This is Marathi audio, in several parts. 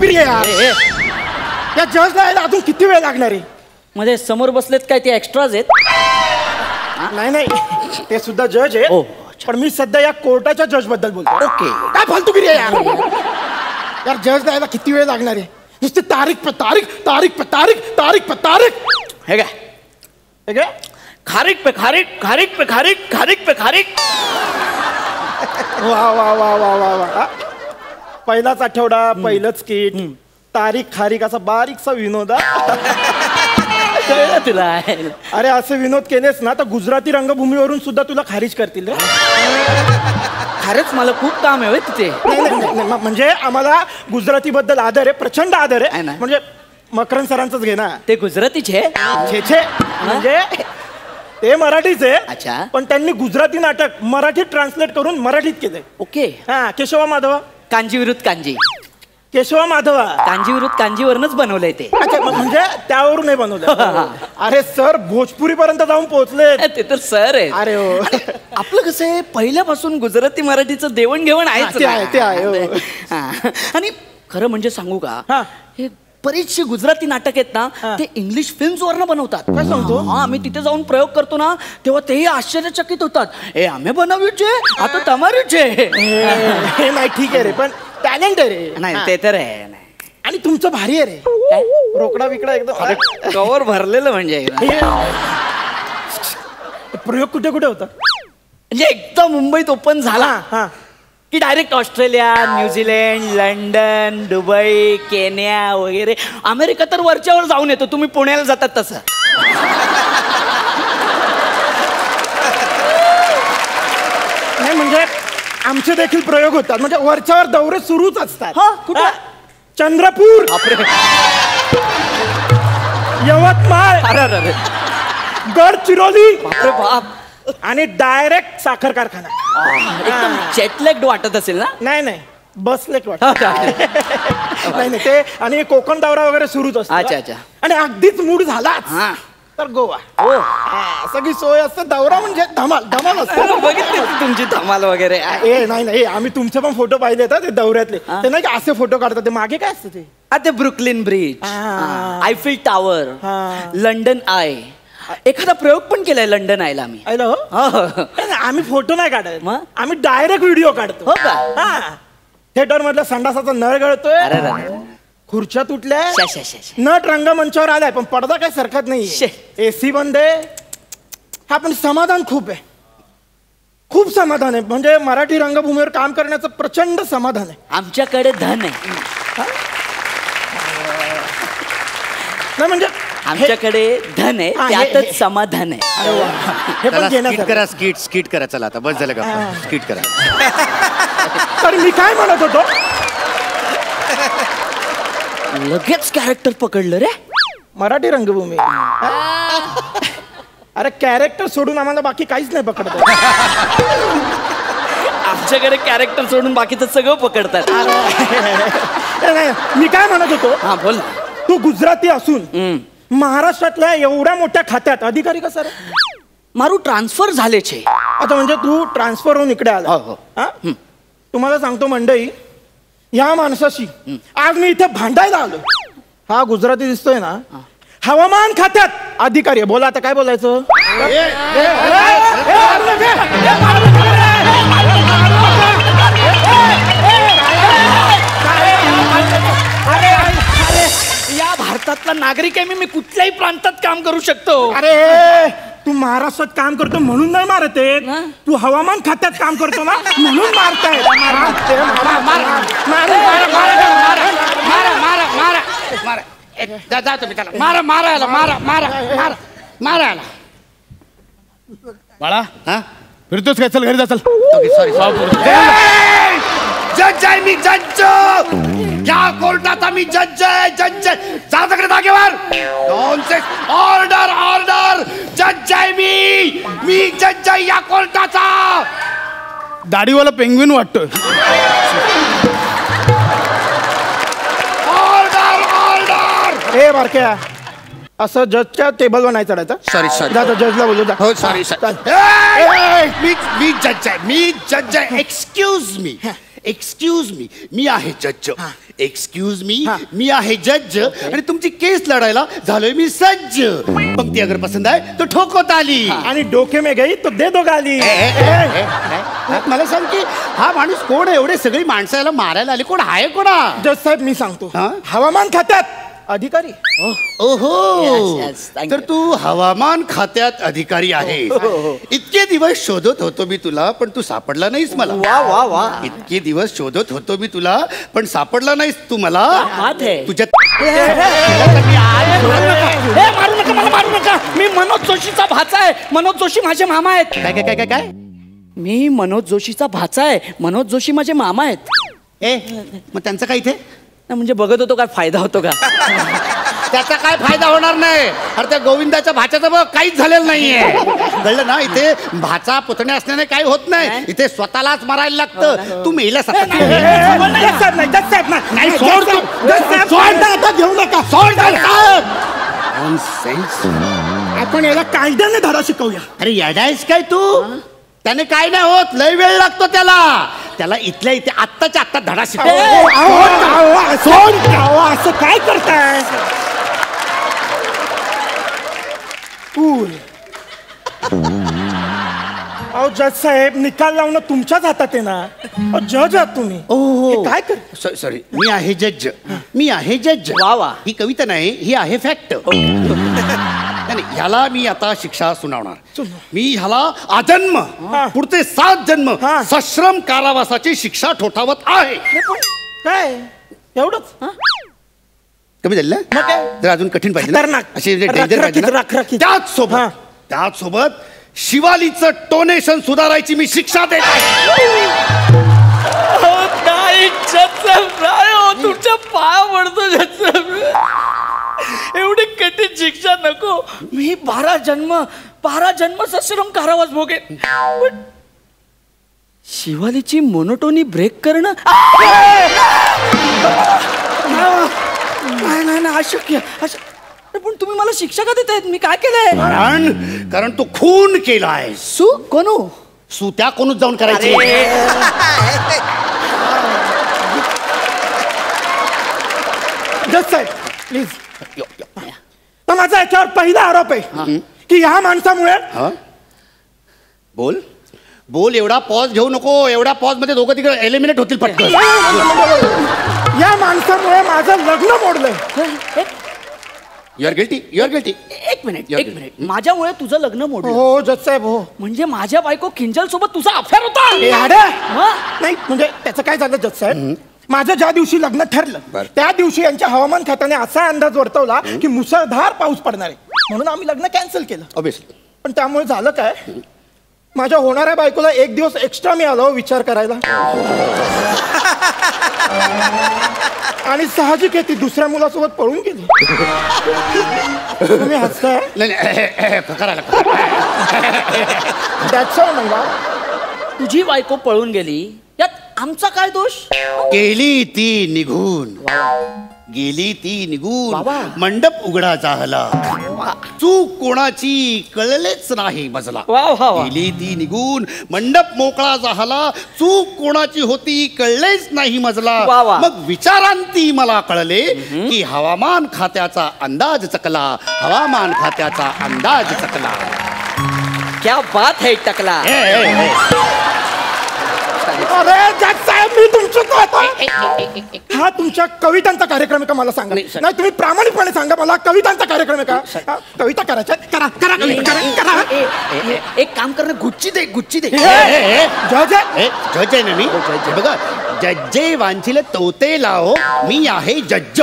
फालतूगिरी आहे यार. या जजला यायला अजून किती वेळ लागणार आहे? मध्ये समोर बसलेत काय ते एक्स्ट्राज आहेत? नाही नाही, ते सुद्धा जज आहे. पण मी सध्या या कोर्टाच्या जज बद्दल बोलतो. ओके. काय फालतूगिरी आहे यार? यार जज यायला किती वेळ लागणार आहे? नुसते तारीख पे तारीख, तारीख पे तारीख, तारीख पे तारीख. हे काय हे काय? खारीक पे खारीक, खारीक पे खारीक, खारीक पे खारीक. वा वा वा वा वा वा. पहिलाच आठवडा, पहिलंच किट, तारीख खारीक असा बारीकसा विनोद. तुला अरे असे विनोद केलेस ना तर गुजराती रंगभूमीवरून सुद्धा तुला खारिज करतील रे. खरंच मला खूप काम आहे तिथे. नाही, म्हणजे आम्हाला गुजराती बद्दल आदर आहे, प्रचंड आदर आहे. म्हणजे मकरन सरांचंच घे ना. ते गुजरातीचे छे म्हणजे ते मराठीचे. अच्छा. पण त्यांनी गुजराती नाटक मराठीत ट्रान्सलेट करून मराठीत केलंय. ओके. हा, केशवा माधवा. कांजी विरुद्ध कांजी. केशवा माधवा. कांजी विरुद्ध कांजीवरूनच बनवलंय ते. अच्छा, म्हणजे त्यावरून नाही बनवलं. अरे सर भोजपुरी पर्यंत जाऊन पोहोचले. ते तर सर आहे. अरे हो. आपलं कसं आहे पहिल्यापासून गुजराती मराठीचं देवणघेवण आहेच. ते आहे. आणि खरं म्हणजे सांगू का, हे बरीचशी गुजराती नाटक आहेत ना ते इंग्लिश फिल्म्स वरनं बनवतात. काय सांगतो? हा, आम्ही तिथे जाऊन प्रयोग करतो ना तेव्हा तेही आश्चर्यचकित होतात. ए आम्ही बनवूचे आता तमारूचे. हे नाही ठीक आहे रे, पण टॅलेंट आहे रे. नाही ते तर आहे. आणि तुमचं भारी आहे रे. काय रोकडा बिकडा एकदम कवर भरलेलं म्हणजे. प्रयोग कुठे कुठे होता? म्हणजे एकदा मुंबईत ओपन झाला की direct Australia, New Zealand, London, Dubai, Kenya वगैरे. अमेरिका तर वरच्यावर जाऊन येतो. तुम्ही पुण्याला जातात तसं. नाही म्हणजे आमचे देखील प्रयोग होतात. म्हणजे वरच्यावर दौरे सुरूच असतात. कुठे? चंद्रपूर, यवतमाळ, गडचिरोली, आणि डायरेक्ट साखर कारखाना. एकदम जेटलॅग्ड वाटत असेल ना? नाही बसलेच वाटत. नाही ते आणि कोकण दौरा वगैरे सुरूच असतो. अच्छा अच्छा. आणि अगदीच मूड झालाच तर गोवा. सगळी सोय असते. दौरा म्हणजे धमाल धमाल असते. बघितली तुमची धमाल वगैरे. नाही आम्ही तुमचे पण फोटो पाहिले ते दौऱ्यातले. ते नाही का असे फोटो काढतात. ते मागे काय असतं ते? ते Brooklyn bridge, Eiffel tower, London I. एखादा प्रयोग पण केलाय लंडन आयला आम्ही. आम्ही फोटो नाही काढत, आम्ही डायरेक्ट व्हिडिओ काढतो. हो का? थिएटर मधल्या संडासाचा नळ गळतोय, खुर्च्या तुटल्या, नट रंगमंचावर आलाय पण पडदा काय सरकत नाही, एसी बंद आहे. हा पण समाधान खूप आहे, खूप समाधान आहे. म्हणजे मराठी रंगभूमीवर काम करण्याचं प्रचंड समाधान आहे. आमच्याकडे धन आहे. नाही म्हणजे आमच्याकडे धन आहे, त्यातच समाधान आहे. हे पण स्किट करा. स्किट करा. चला आता बस झालं का? स्किट करा. तर मी काय म्हणत होतो, लगेच कॅरेक्टर पकडलं रे. मराठी रंगभूमी. अरे कॅरेक्टर सोडून आम्हाला बाकी काहीच नाही पकडत. आमच्याकडे कॅरेक्टर सोडून बाकीचं सगळं पकडतात. मी काय म्हणत होतो, हा बोल. तू गुजराती असून महाराष्ट्रातल्या एवढ्या मोठ्या खात्यात अधिकारी कसा रे? मारू ट्रान्सफर झाले छे. आता म्हणजे तू ट्रान्सफर होऊन इकडे आला. तुम्हाला सांगतो मंडळी, या माणसाशी आज मी इथे भांडायला आलो. हा गुजराती दिसतोय ना, हवामान खात्यात अधिकारी आहे. बोला आता काय बोलायचं? या भारतातला नागरिक आहे मी कुठल्याही प्रांतात काम करू शकतो. अरे तू महाराष्ट्रात काम करतो म्हणून नाही मारते, तू हवामान खात्यात काम करतो ना म्हणून मारताय. बाळा फिरतोच काय? चल घरी जा. चल. जज आहे मी. जज या कोर्टाचा मी जज आहे. जज जा तिकडे जागेवर. Order order. जज आहे मी जज आहे या कोर्टाचा. दाढीवाला पेंग्विन वाटतोय. Order order. हे बारक्या, असं जजच्या टेबलवर नाही चढायचं. सॉरी जा जजला बोलू. हो सॉरी. मी जज आहे. Excuse me. एक्सक्यूज मी, मी आहे जज. एक्सक्यूज मी, मी आहे जज. आणि तुमची केस लढायला झालोय मी सज्ज. पंक्ती अगर पसंद आहे तो ठोको ताली. आणि डोके में गई तो दे दो गाली. मला सांग की हा माणूस कोण आहे? एवढे सगळी माणसं याला मारायला आली, कोण आहे? कोणा? जज साहेब मी सांगतो, हवामान खात्यात अधिकारी. ओहो, Yes, thank तर you. तू हवामान खात्यात अधिकारी आहे. इतके दिवस शोधत होतो मी तुला, पण तू सापडला नाहीस मला. वा वा वा. इतके दिवस शोधत होतो मी तुला, पण सापडला नाहीस तू मला. बात है. तुझ्या मारू नका मला, मारू नका. मी मनोज जोशीचा भाचा आहे. मनोज जोशी माझे मामा आहेत. काय काय काय काय काय? मी मनोज जोशीचा भाचा आहे. मनोज जोशी माझे मामा आहेत. ए मग त्यांचं काय इथे? म्हणजे बघत होतो काय फायदा होतो का? त्याचा काय फायदा होणार नाही. अरे त्या गोविंदाच्या भाच्याचं बघ काहीच झालेलं नाहीये. कळलं ना? इथे भाचा पुतणे असल्याने काही होत नाही. इथे स्वतःलाच मारायला लागतं. तू मेलास आता. घेऊ नका. आपण याला कायद्याने धडा शिकवूया. अरे येडायस काय तू? त्याने काय नाही होत, लय वेळ लागतो त्याला. त्याला इथल्या इथे आत्ताच्या आत्ता धडा शिकव. असं काय करताय? अहो जज साहेब, निकाल लावणं तुमच्याच हातात आहे ना. जज आहात तुम्ही. ओहो, काय कर? सॉरी, मी आहे जज. मी आहे जज. वा वा. ही कविता नाही, ही आहे फॅक्ट. नाही, ह्याला मी आता शिक्षा सुनावणार. मी ह्याला आजन्म, पुढचे 7 जन्म सश्रम कारावासाची शिक्षा ठोठावत आहे. काय एवढंच? कमी झालं मग काय? जर अजून कठीण पाहिजे खतरनाक. ना, अशी डेंजर पाहिजे ना, राखराखीत. त्याच सोबत शिवालीचं टोनेशन सुधारायची मी शिक्षा देत आहे. तुमच्या पाया पडतो. एवढी कठीण शिक्षा नको. मी 12 जन्म सश्रम कारावास भोगेन. शिवालीची मोनोटोनी ब्रेक करणं नाही अशक्य. पण तुम्ही मला शिक्षा का देतायत? मी काय केलंय? कारण तू खून केलाय. सू कोणू? सू त्या कोणूच जाऊन करायची. जज साहेब प्लीज. तर माझा याच्यावर पहिला आरोप आहे की ह्या माणसामुळे. बोल बोल, एवढा पॉज घेऊ नको. एवढ्या पॉज मध्ये दोघं तिकडे एलिमिनेट होतील पटकन. या माणसामुळे माझं लग्न मोडलंय. You are guilty, you are guilty. एक मिनिट. माझ्यामुळे तुझं लग्न मोडलं? हो जज साहेब हो. म्हणजे माझ्या बायको किंजल सोबत तुझा अफेअर होता? नाही म्हणजे त्याचं काय झालं जज साहेब, माझं ज्या दिवशी लग्न ठरलं त्या दिवशी यांच्या हवामान खात्याने असा अंदाज वर्तवला की मुसळधार पाऊस पडणार आहे, म्हणून आम्ही लग्न कॅन्सल केलं. ऑब्विसली. पण त्यामुळे झालं काय, माझ्या होणाऱ्या बायकोला 1 दिवस एक्स्ट्रा मिळाला विचार करायला. आणि साहजिक आहे ती दुसऱ्या मुलासोबत पळून गेली. तुम्ही हसताय? तुझी बायको पळून गेली यात आमचा काय दोष? गेली ती निघून, गेली ती निघून, मंडप उघडा झाला, चूक कोणाची कळलेच नाही मजला. गेली ती निघून, मंडप मोकळा झाला, चूक कोणाची होती कळलेच नाही मजला. मग विचारांती मला कळले की हवामान खात्याचा अंदाज चकला, हवामान खात्याचा अंदाज चकला. क्या बात है टकला. अरे जज साहेब मी तुमचं हा तुमच्या कवितांचा कार्यक्रम आहे का मला सांगा. नाही तुम्ही प्रामाणिकपणे सांगा मला, कवितांचा कार्यक्रम आहे का? कविता करायच्या? करा करा करा. एक काम कर, गुच्ची दे, गुच्ची दे. जज जज आहे ना मी. बघा, जज्जे वांछिल तोते लाओ, मी आहे जज्ज.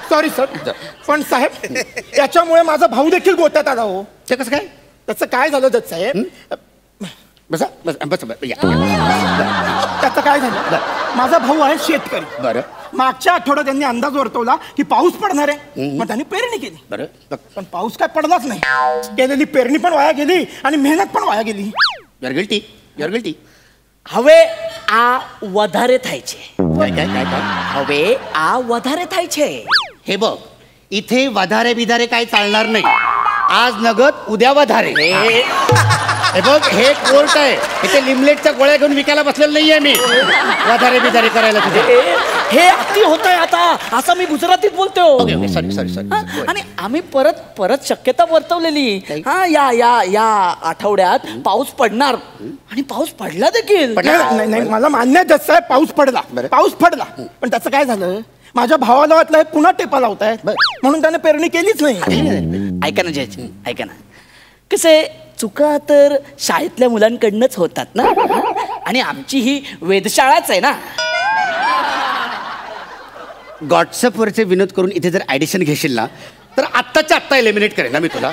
सॉरी सर, पण साहेब याच्यामुळे माझा भाऊ देखील गोत्यात आला हो. ते कसं काय? त्याचं काय झालं जज साहेब, बसा बस बस. त्याचं काय झालं, माझा भाऊ आहे शेतकरी. बरं. मागच्या आठवड्यात त्यांनी अंदाज वर्तवला की पाऊस पडणार आहे, मग त्यांनी पेरणी केली. बरं. पण पाऊस काय पडलाच नाही. केलेली पेरणी पण वाया गेली आणि मेहनत पण वाया गेली. You are guilty, you are guilty. હવે આ વધારે થાય છે. काय काय काय काय? હવે આ વધારે થાય છે. हे बघ, इथे वधारे बिधारे काय चालणार नाही. आज नगद उद्या वधारे. हे बघ, हे कोर्ट आहे. इथे लिमलेटच्या गोळ्या घेऊन विकायला बसलेलो नाहीये मी, वादारे बिदारे करायला तुझे. हे अति होतंय आता, असं मी गुजरातीत बोलतोय. Sorry sorry sorry. आणि आम्ही परत परत शक्यता वर्तवलेली, हा या या या आठवड्यात पाऊस पडणार, आणि पाऊस पडला देखील. नाही नाही, मला मान्य जसं आहे, पाऊस पडला, पण त्याचं काय झालं, माझ्या भावाला वाटलं हे पुन्हा टेपा लावतायत म्हणून त्याने पेरणी केलीच नाही. ऐका ना जयजी, ऐका ना, कसे चुका तर शाळेतल्या मुलांकडनंच होतात ना, आणि आमची ही वेधशाळाच आहे ना. व्हॉट्सअपवरचे विनोद करून इथे जर ऍडिशन घेशील ना, तर आत्ताच्या आत्ता एलिमिनेट करेन ना मी तुला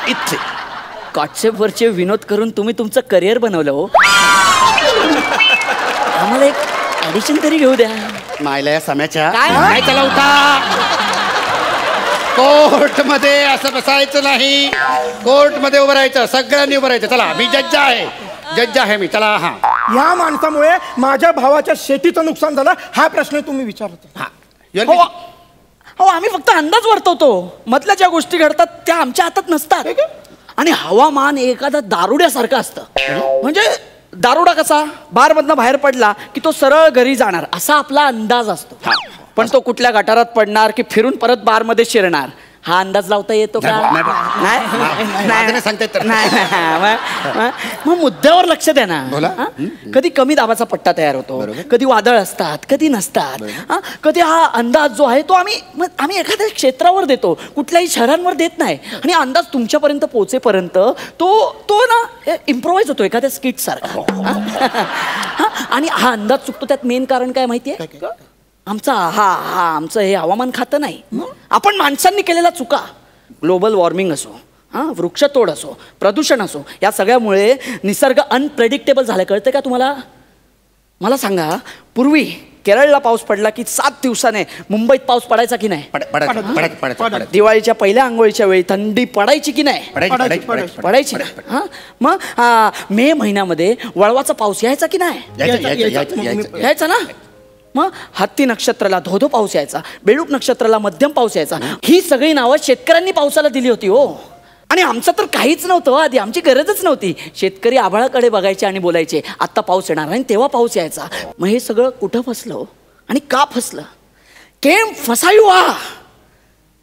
इथे. व्हॉट्सअपवरचे विनोद करून तुम्ही तुमचं करिअर बनवलं हो. आम्हाला एक ऍडिशन तरी घेऊ द्या. मायला या सम्याच्या काय? काय चला कोर्ट मध्ये असं बसायचं नाही, कोर्ट मध्ये उभं राहायचं, सगळ्यांनी उभं राहायचं. चला, मी जज आहे मी. चला. हा, या माणसामुळे माझ्या भावाच्या शेतीचं नुकसान झालं, हा प्रश्न तुम्ही विचारत. हा. हो, आम्ही फक्त अंदाज वर्तवतो. मधल्या ज्या गोष्टी घडतात त्या आमच्या हातात नसतात. आणि हवामान एखादा दारुड्यासारखं असतं. म्हणजे दारुडा कसा बारमधनं बाहेर पडला की तो सरळ घरी जाणार असा आपला अंदाज असतो, पण तो कुठल्या गटारात पडणार की फिरून परत बारमध्ये शिरणार हा अंदाज लावता येतो का? नाही सांगता येत. मग मुद्द्यावर लक्ष द्या ना. कधी कमी दाबाचा पट्टा तयार होतो, कधी वादळ असतात, कधी नसतात. कधी हा अंदाज जो आहे तो आम्ही एखाद्या क्षेत्रावर देतो, कुठल्याही शहरांवर देत नाही. आणि अंदाज तुमच्यापर्यंत पोहोचेपर्यंत तो ना इम्प्रोवाइज होतो एखाद्या स्किट सारखा. आणि हा अंदाज चुकतो, त्यात मेन कारण काय माहितीये? आमचं हे हवामान खातं नाही, आपण माणसांनी केलेल्या चुका. ग्लोबल वॉर्मिंग असो, वृक्षतोड असो, प्रदूषण असो, या सगळ्यामुळे निसर्ग अनप्रेडिक्टेबल झाला. कळतं का तुम्हाला? मला सांगा, पूर्वी केरळला पाऊस पडला की 7 दिवसाने मुंबईत पाऊस पडायचा की नाही? दिवाळीच्या पहिल्या आंघोळीच्या वेळी थंडी पडायची की नाही? पडायची. मग मे महिन्यामध्ये वळवाचा पाऊस यायचा की नाही? यायचा ना. मग हत्ती नक्षत्राला धोधो पाऊस यायचा, बेडूक नक्षत्राला मध्यम पाऊस यायचा. ही सगळी नावं शेतकऱ्यांनी पावसाला दिली होती हो. आणि आमचं तर काहीच नव्हतं आधी, आमची गरजच नव्हती. शेतकरी आभाळाकडे बघायचे आणि बोलायचे आत्ता पाऊस येणार, आणि तेव्हा पाऊस यायचा. मग हे सगळं कुठं फसलं आणि का फसलं? केम फसायू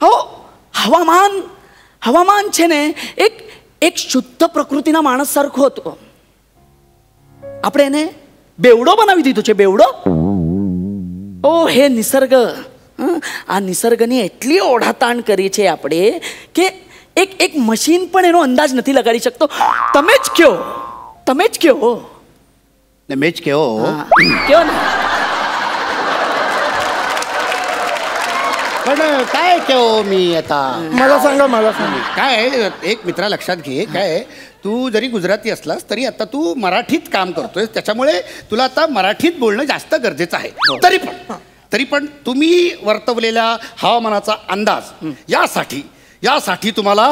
हो. हवामान छे ने एक शुद्ध प्रकृतीना माणस सारखं होतो. આપણે એને બેવડો બનાવી દીધો છે, બેવડો. ઓ હે નિસર્ગ, આ નિસર્ગની એટલી ઓઢાતાણ કરી છે આપણે કે એક મશીન પણ એનો અંદાજ નથી લગાડી શકતો. તમે જ કયો કયો ને. पण काय केव मी आता? मला सांगा काय एक मित्रा लक्षात घे, काय तू जरी गुजराती असलास तरी आता तू मराठीत काम करतोय, त्याच्यामुळे तुला आता मराठीत बोलणं जास्त गरजेचं आहे. तरी पण तुम्ही वर्तवलेल्या हवामानाचा अंदाज यासाठी तुम्हाला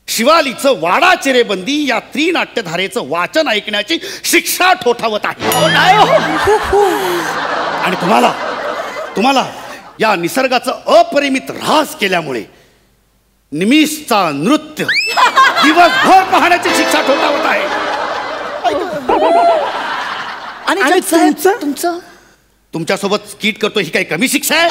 शिवालीचं वाडा चिरेबंदी या त्रिनाट्यधारेचं वाचन ऐकण्याची शिक्षा ठोठावत आहे. आणि तुम्हाला या निसर्गाचं अपरिमित ऱ्हास केल्यामुळे निमिषचा नृत्य दिवसभर पाहण्याची शिक्षा ठोठावत आहे. आणि तुमचं तुमच्यासोबत स्किट करतो ही काही कमी शिक्षा आहे?